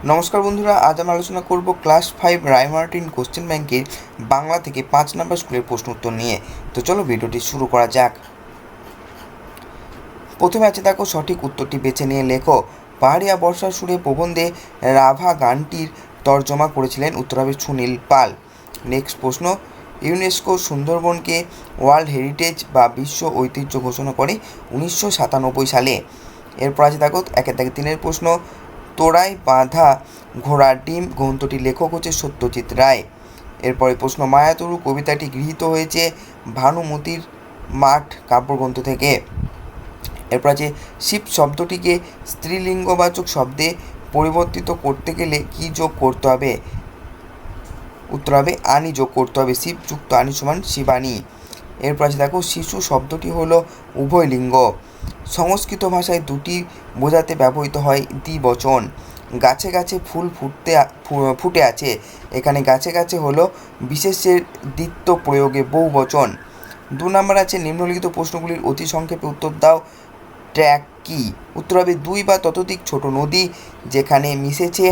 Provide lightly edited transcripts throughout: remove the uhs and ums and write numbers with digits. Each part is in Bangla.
নমস্কার বন্ধুরা, আজ আমরা আলোচনা করব ক্লাস 5 রায়মার্টিন কোশ্চেন ব্যাংকের বাংলা থেকে 5 নম্বর স্কুলের প্রশ্ন উত্তর নিয়ে। তো চলো ভিডিওটি শুরু করা যাক। প্রথমে আছে দেখো, সঠিক উত্তরটি বেছে নিয়ে লেখো। পাহাড়িয়া বর্ষার সুরে প্রবন্ধে রাভা গানটির তর্জমা করেছিলেন। উত্তর হবে সুনীল পাল। নেক্সট প্রশ্ন, ইউনেস্কো সুন্দরবনকে ওয়ার্ল্ড হেরিটেজ বা বিশ্ব ঐতিহ্য ঘোষণা করে 1997 সালে। এরপর আছে দেখো, একের দাগে 3-এর প্রশ্ন, তোড়ায় বাঁধা ঘোড়ার ডিম গ্রন্থটির লেখক হচ্ছে সত্যজিৎ রায়। এরপরে প্রশ্ন, মায়াতরু কবিতাটি গৃহীত হয়েছে ভানুমতির মাঠ কাব্যগ্রন্থ থেকে। এরপর আছে, শিব শব্দটিকে স্ত্রীলিঙ্গবাচক শব্দে পরিবর্তিত করতে গেলে কি যোগ করতে হবে? উত্তর হবে আনি যোগ করতে হবে। শিব যুক্ত আনি সমান শিবানী। এরপর আছে দেখো, শিশু শব্দটি হলো উভয় লিঙ্গ। সংস্কৃত ভাষায় দুটি বোঝাতে ব্যবহৃত হয় দ্বিবচন। গাছে গাছে ফুল ফুটে আছে, এখানে গাছে গাছে হলো বিশেষের দ্বিত্ব প্রয়োগে বহুবচন। 2 নম্বর আছে, নিম্নলিখিত প্রশ্নগুলির অতি সংক্ষেপে উত্তর দাও। ট্র্যাক কি? উত্তর হবে 2 বা ততোধিক ছোট নদী যেখানে মিশেছে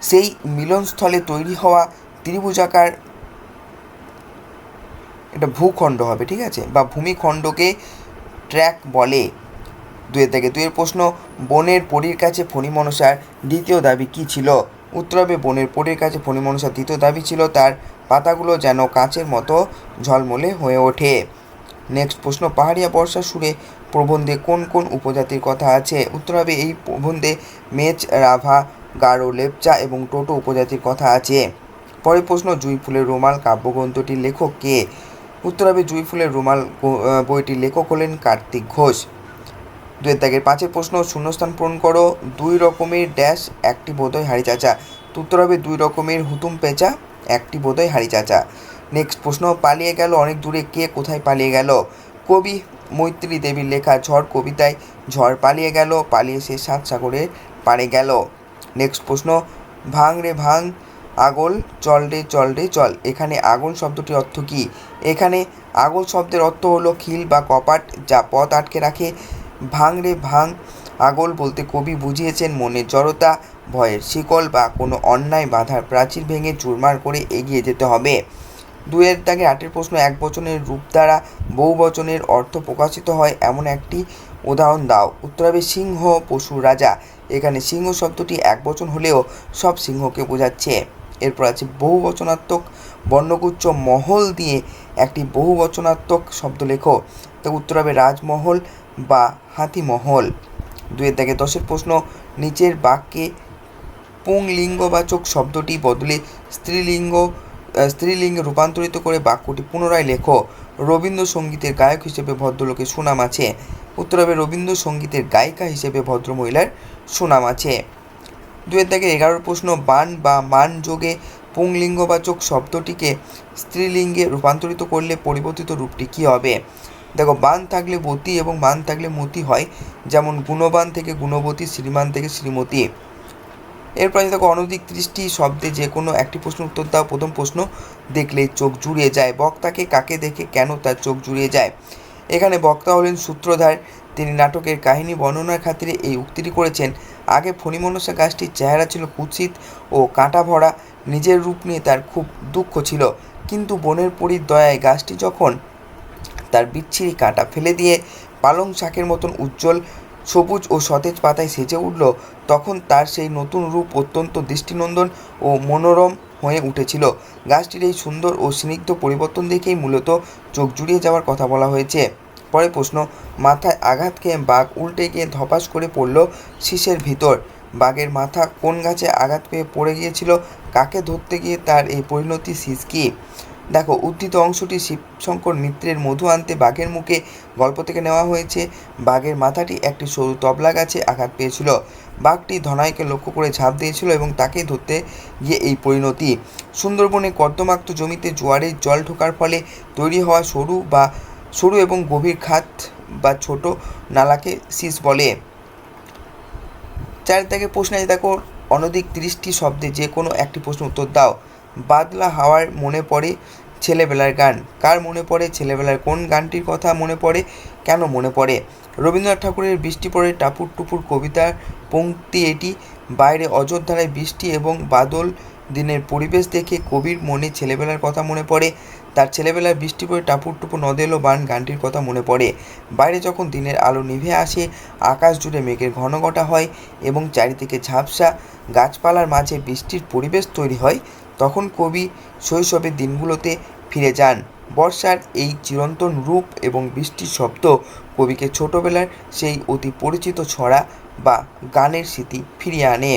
সেই মিলনস্থলে তৈরি হওয়া ত্রিভুজাকার এটা ভূখণ্ড হবে, ঠিক আছে, বা ভূমিখণ্ডকে ট্র্যাক বলে। 2-এর দাগে 2-এর প্রশ্ন, বনের পরীর কাছে ফণী মনসার দ্বিতীয় দাবি কী ছিল? উত্তর হবে বনের পরীর কাছে ফণী মনসার দ্বিতীয় দাবি ছিল তার পাতাগুলো যেন কাচের মতো ঝলমলে হয়ে ওঠে। নেক্সট প্রশ্ন, পাহাড়িয়া বর্ষার সুরে প্রবন্ধে কোন কোন উপজাতির কথা আছে? উত্তর হবে এই প্রবন্ধে মেচ, রাভা, গারো, লেপচা এবং টোটো উপজাতির কথা আছে। পরের প্রশ্ন, জুঁই ফুলের রুমাল কাব্যগ্রন্থটির লেখক কে? উত্তর হবে জুঁই ফুলের রুমাল বইটির লেখক হলেন কার্তিক ঘোষ। 2-এর দাগের 5-এর প্রশ্ন, শূন্যস্থান পূরণ করো। 2 রকমের ড্যাশ একটি বোধহয় হাড়ি চাচা। উত্তর হবে 2 রকমের হুতুম পেঁচা একটি বোধহয় হাড়ি চাচা। নেক্সট প্রশ্ন, পালিয়ে গেল অনেক দূরে, কে কোথায় পালিয়ে গেল? কবি মৈত্রী দেবীর লেখা ঝড় কবিতায় ঝড় পালিয়ে গেল, পালিয়ে সে 7 সাগরের পাড়ে গেল। নেক্সট প্রশ্ন, ভাঙ রে ভাঙ আগল চল রে চল রে চল, এখানে আগল শব্দটির অর্থ কী? এখানে আগল শব্দের অর্থ হলো খিল বা কপাট যা পথ আটকে রাখে। ভাঙ রে ভাঙ আগল বলতে কবি বুঝিয়েছেন মনের জড়তা, ভয়ের শিকল বা কোনো অন্যায় বাধার প্রাচীর ভেঙে চুরমার করে এগিয়ে যেতে হবে। 2-এর দাগে 8-এর প্রশ্ন, এক বচনের রূপ দ্বারা বহু বচনের অর্থ প্রকাশিত হয় এমন একটি উদাহরণ দাও। উত্তর হবে সিংহ পশুর রাজা। এখানে সিংহ শব্দটি এক বচন হলেও সব সিংহকে বোঝাচ্ছে। এরপর আছে বহুবচনাত্মক বর্ণগুচ্ছ মহল দিয়ে একটি বহুবচনাত্মক শব্দ লেখো। তো উত্তর হবে রাজমহল বা হাতিমহল। 2-এর দাগে 10-এর প্রশ্ন, নিচের বাক্যে পুংলিঙ্গবাচক শব্দটি বদলে স্ত্রীলিঙ্গে রূপান্তরিত করে বাক্যটি পুনরায় লেখো। রবীন্দ্রসঙ্গীতের গায়ক হিসেবে ভদ্রলোকের সুনাম আছে। উত্তর হবে রবীন্দ্রসঙ্গীতের গায়িকা হিসেবে ভদ্রমহিলার সুনাম আছে। 2-এর দাগে 11-এর প্রশ্ন, বান বা মান যোগে পুংলিঙ্গবাচক শব্দটিকে স্ত্রীলিঙ্গে রূপান্তরিত করলে পরিবর্তিত রূপটি কী হবে? দেখো, বান থাকলে বতী এবং মান থাকলে মতি হয়, যেমন গুণবান থেকে গুণবতী, শ্রীমান থেকে শ্রীমতী। এরপরে দেখো, অনধিক 30টি শব্দে যে কোনো একটি প্রশ্নের উত্তর দাও। প্রথম প্রশ্ন, দেখলেই চোখ জুড়িয়ে যায়, বক্তাকে কাকে দেখে কেন তার চোখ জুড়িয়ে যায়? এখানে বক্তা হলেন সূত্রধার, তিনি নাটকের কাহিনী বর্ণনার খাতিরে এই উক্তিটি করেছেন। আগে ফণীমনসা গাছটির চেহারা ছিল কুৎসিত ও কাঁটা ভরা, নিজের রূপ নিয়ে তার খুব দুঃখ ছিল, কিন্তু বনের পরীর দয়ায় গাছটি যখন তার বিচ্ছিরি কাঁটা ফেলে দিয়ে পালং শাকের মতন উজ্জ্বল সবুজ ও সতেজ পাতায় সেজে উঠল, তখন তার সেই নতুন রূপ অত্যন্ত দৃষ্টিনন্দন ও মনোরম হয়ে উঠেছিল। গাছটির এই সুন্দর ও স্নিগ্ধ পরিবর্তন দেখেই মূলত চোখ জুড়িয়ে যাওয়ার কথা বলা হয়েছে। পরের প্রশ্ন, মাথায় আঘাত খেয়ে বাঘ উল্টে গিয়ে ধপাস করে পড়ল শীষের ভিতর। বাঘের মাথা কোন গাছে আঘাত পেয়ে পড়ে গিয়েছিল? কাকে ধরতে গিয়ে তার এই পরিণতি শীষ কী? দেখো, উদ্ধৃত অংশটি শিবশঙ্কর মিত্রের মধু আনতে বাঘের মুখে গল্প থেকে নেওয়া হয়েছে। বাঘের মাথাটি একটি সরু তবলা গাছে আঘাত পেয়েছিল। বাঘটি ধনাইকে লক্ষ্য করে ঝাঁপ দিয়েছিল এবং তাকে ধরতে গিয়ে এই পরিণতি। সুন্দরবনে কর্দমাক্ত জমিতে জোয়ারের জল ঢোকার ফলে তৈরি হওয়া সরু এবং গভীর খাত বা ছোট নালাকে শীষ বলে। 4 থেকে প্রশ্ন আছে দেখো, অনধিক 30টি শব্দে যে কোনো একটি প্রশ্ন উত্তর দাও। বাদলা হাওয়ার মনে পড়ে ছেলেবেলার গান, কার মনে পড়ে? ছেলেবেলার কোন গানটির কথা মনে পড়ে? কেন মনে পড়ে? রবীন্দ্রনাথ ঠাকুরের বৃষ্টি পড়ে টাপুর টুপুর কবিতার পংক্তি এটি। বাইরে অযোধ্যায় বৃষ্টি এবং বাদল দিনের পরিবেশ দেখে কবির মনে ছেলেবেলার কথা মনে পড়ে। তার ছেলেবেলায় বৃষ্টি পড়ে টাপুর টুপুর নদে এলো বান গানটির কথা মনে পড়ে। বাইরে যখন দিনের আলো নিভে আসে, আকাশ জুড়ে মেঘের ঘনঘটা হয় এবং চারিদিকে ঝাপসা গাছপালার মাঝে বৃষ্টির পরিবেশ তৈরি হয়, তখন কবি শৈশবের দিনগুলোতে ফিরে যান। বর্ষার এই চিরন্তন রূপ এবং বৃষ্টির শব্দ কবিকে ছোটবেলার সেই অতি পরিচিত ছড়া বা গানের স্মৃতি ফিরিয়ে আনে।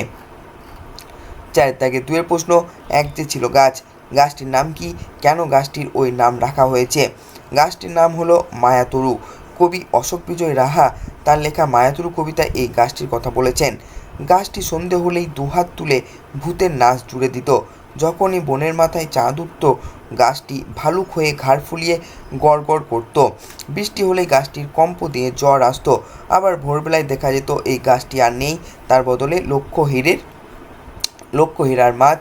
4 দাগে 2 প্রশ্ন, এক যে ছিল গাছ, গাছটির নাম কি, কেন গাছটির ওই নাম রাখা হয়েছে? গাছটির নাম হলো মায়াতরু। কবি অশোক বিজয় রাহা তার লেখা মায়াতরু কবিতায় এই গাছটির কথা বলেছেন। গাছটি সন্ধে হলেই দুহাত তুলে ভূতের নাচ জুড়ে দিত। যখনই বনের মাথায় চাঁদ উঠত, গাছটি ভালুক হয়ে ঘাড় ফুলিয়ে গড় গড় করত। বৃষ্টি হলেই গাছটির কম্প দিয়ে জ্বর আসতো। আবার ভোরবেলায় দেখা যেত এই গাছটি আর নেই, তার বদলে লক্ষ হীরার মাছ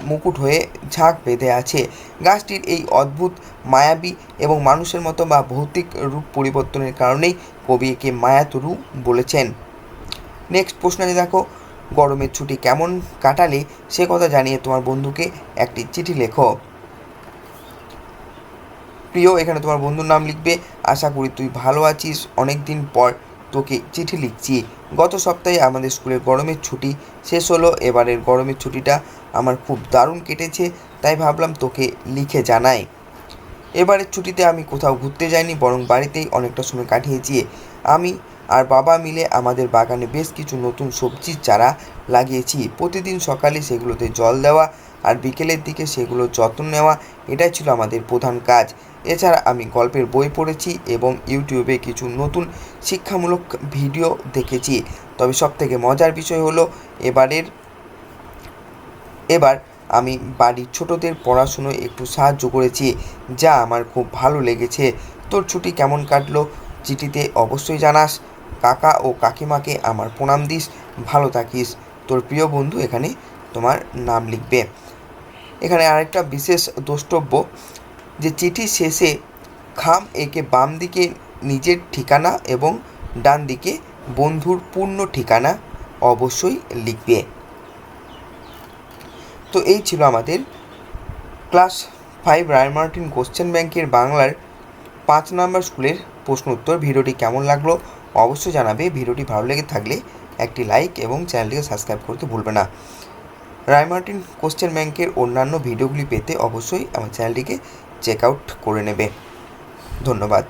মুকুট হয়ে ঝাঁক বেঁধে আছে। গাছটির এই অদ্ভুত মায়াবী এবং মানুষের মতো বা ভৌতিক রূপ পরিবর্তনের কারণেই কবি একে মায়াতরু বলেছেন। নেক্সট প্রশ্নটি দেখো, গরমের ছুটি কেমন কাটালে সে কথা জানিয়ে তোমার বন্ধুকে একটি চিঠি লেখো। প্রিয়, এখানে তোমার বন্ধুর নাম লিখবে। আশা করি তুই ভালো আছিস, অনেক দিন পর তোকে চিঠি লিখছি। গত সপ্তাহে আমাদের স্কুলের গরমের ছুটি শেষ হলো। এবারের গরমের ছুটিটা আমার খুব দারুণ কেটেছে, তাই ভাবলাম তোকে লিখে জানাই। এবারের ছুটিতে আমি কোথাও ঘুরতে যাইনি, বরং বাড়িতেই অনেকটা সময় কাটিয়েছি। আমি আর বাবা মিলে আমাদের বাগানে বেশ কিছু নতুন সবজির চারা লাগিয়েছি। প্রতিদিন সকালে সেগুলোতে জল দেওয়া আর বিকেলের দিকে সেগুলোর যত্ন নেওয়া, এটাই ছিল আমাদের প্রধান কাজ। এছাড়া আমি গল্পের বই পড়েছি এবং ইউটিউবে কিছু নতুন শিক্ষামূলক ভিডিও দেখেছি। তবে সবথেকে মজার বিষয় হলো এবার আমি বাড়ির ছোটদের পড়াশুনোয় একটু সাহায্য করেছি, যা আমার খুব ভালো লেগেছে। তোর ছুটি কেমন কাটলো চিঠিতে অবশ্যই জানাস। কাকা ও কাকিমাকে আমার প্রণাম দিস। ভালো থাকিস, তোর প্রিয় বন্ধু। এখানে তোমার নাম লিখবে। এখানে আরেকটা বিশেষ দ্রষ্টব্য যে চিঠির শেষে খাম এঁকে বাম দিকে নিজের ঠিকানা এবং ডান দিকে বন্ধুর পূর্ণ ঠিকানা অবশ্যই লিখবে। তো এই ছিল আমাদের ক্লাস 5 রায়মার্টিন কোশ্চেন ব্যাংকের বাংলার 5 নম্বর স্কুলের প্রশ্ন উত্তর। ভিডিওটি কেমন লাগলো অবশ্যই জানাবে। ভিডিওটি ভালো লেগে থাকলে একটি লাইক এবং চ্যানেলটিকে সাবস্ক্রাইব করতে ভুলবে না। রায়মার্টিন কোশ্চেন ব্যাংকের অন্যান্য ভিডিওগুলি পেতে অবশ্যই আমার চ্যানেলটিকে চেক আউট করে নেবে। ধন্যবাদ।